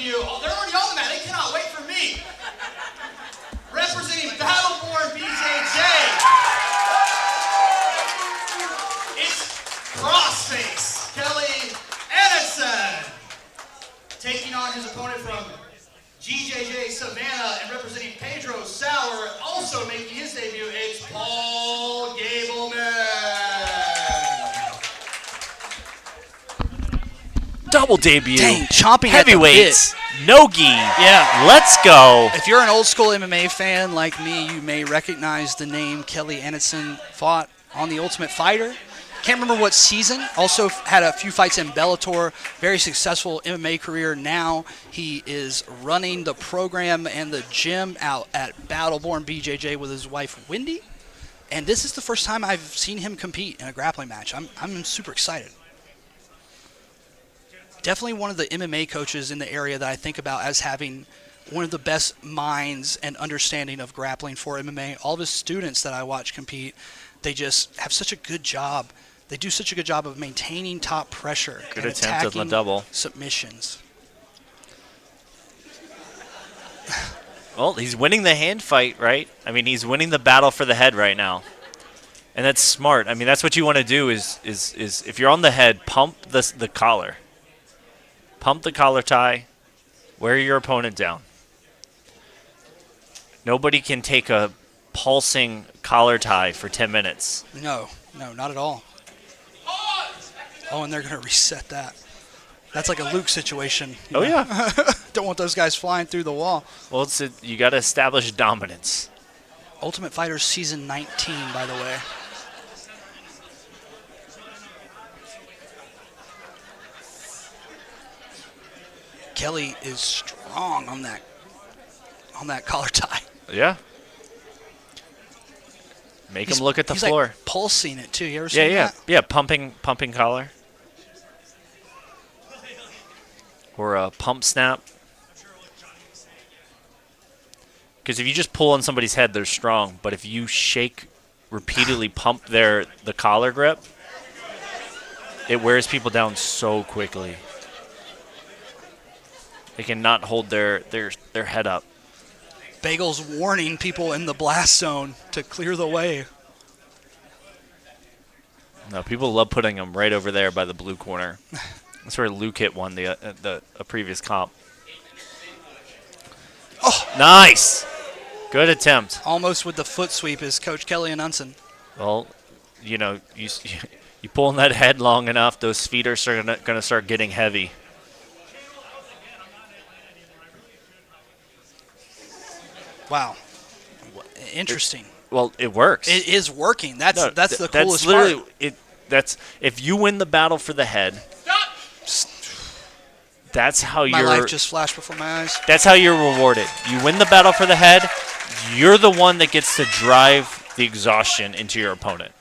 you, they're already on the mat. They cannot wait for me. Representing Battleborn BJJ, it's Crossface Kelly Anundson. Taking on his opponent from GJJ Savannah and representing Pedro Sauer, also making his debut, it's Paul Gabelmann. Double debut. Dang, chomping heavyweights. at the bit. No gi. Yeah. Let's go. If you're an old school MMA fan like me, you may recognize the name Kelly Anundson. Fought on The Ultimate Fighter. Can't remember what season. Also had a few fights in Bellator. Very successful MMA career. Now he is running the program and the gym out at Battleborn BJJ with his wife Wendy. And this is the first time I've seen him compete in a grappling match. I'm super excited. Definitely one of the MMA coaches in the area that I think about as having one of the best minds and understanding of grappling for MMA. All of his students that I watch compete, they just have such a good job. They do such a good job of maintaining top pressure Good and attempt at the double. submissions. Well, he's winning the hand fight, right? I mean, he's winning the battle for the head right now. And that's smart. I mean, that's what you want to do is if you're on the head, pump the collar. Pump the collar tie. Wear your opponent down. Nobody can take a pulsing collar tie for 10 minutes. No, not at all. Oh, and they're going to reset that. That's like a Luke situation. Oh, yeah. Don't want those guys flying through the wall. Well, you got to establish dominance. Ultimate Fighter Season 19, by the way. Kelly is strong on that collar tie. Yeah. Make him look at the he's floor. Like pulsing it too. You ever seen that? Yeah, pumping collar. Or a pump snap. Because if you just pull on somebody's head, they're strong. But if you repeatedly pump the collar grip, it wears people down so quickly. They cannot hold their head up. Bagel's warning people in the blast zone to clear the way. No, people love putting them right over there by the blue corner. That's where Luke hit one a previous comp. Oh, nice. Good attempt. Almost with the foot sweep is Coach Kelly Anundson. Well, you pull on that head long enough, those feet are going to start getting heavy. Wow. Interesting. It works. It is working. That's the coolest part. If you win the battle for the head, that's how my life just flashed before my eyes. That's how you're rewarded. You win the battle for the head, you're the one that gets to drive the exhaustion into your opponent.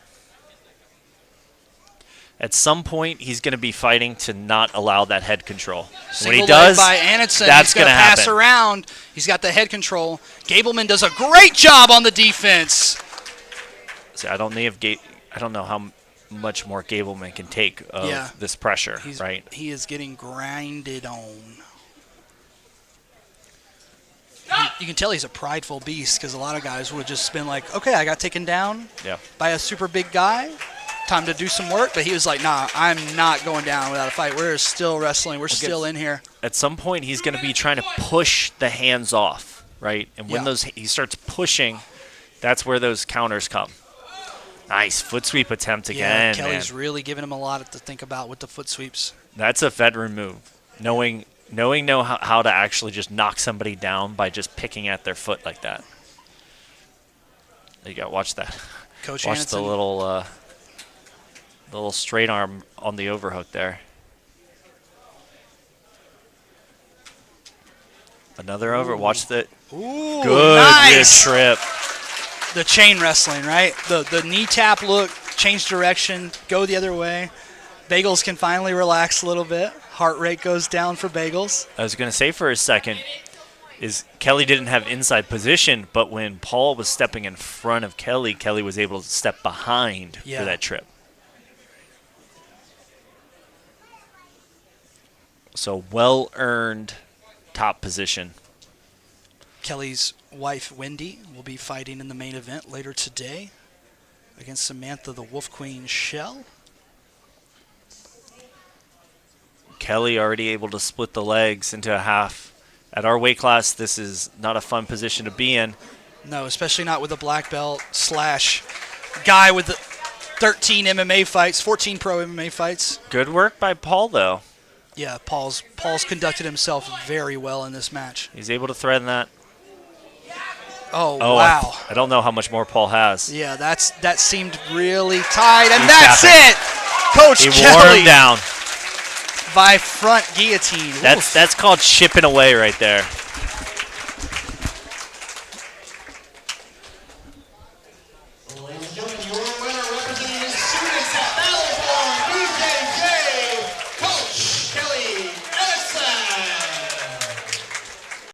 At some point, he's going to be fighting to not allow that head control. When he does, by Anundson, that's going to pass happen. around. He's got the head control. Gabelmann does a great job on the defense. See, I don't know how much more Gabelmann can take of this pressure, right? He is getting grinded on. You can tell he's a prideful beast because a lot of guys would have just been like, okay, I got taken down by a super big guy. Time to do some work. But he was like, nah, I'm not going down without a fight. We're still wrestling. We're still in here. At some point, he's going to be trying to push the hands off, right? And when he starts pushing, that's where those counters come. Nice foot sweep attempt again. Yeah, Kelly's really giving him a lot to think about with the foot sweeps. That's a veteran move. Knowing how to actually just knock somebody down by just picking at their foot like that. You got watch that. Coach watch Anundson. the little straight arm on the overhook there. Another over. Watch the good trip. The chain wrestling, right? The knee tap look, change direction, go the other way. Bagels can finally relax a little bit. Heart rate goes down for Bagels. I was going to say for a second, is Kelly didn't have inside position, but when Paul was stepping in front of Kelly, Kelly was able to step behind for that trip. So well-earned top position. Kelly's wife, Wendy, will be fighting in the main event later today against Samantha the Wolf Queen Shell. Kelly already able to split the legs into a half. At our weight class, this is not a fun position to be in. No, especially not with a black belt slash guy with the 13 MMA fights, 14 pro MMA fights. Good work by Paul, though. Yeah, Paul's conducted himself very well in this match. He's able to thread that. Oh wow. I don't know how much more Paul has. Yeah, that seemed really tight, and He's that's tapping. it. Coach He Kelly wore him down. by front guillotine. That's called chipping away right there.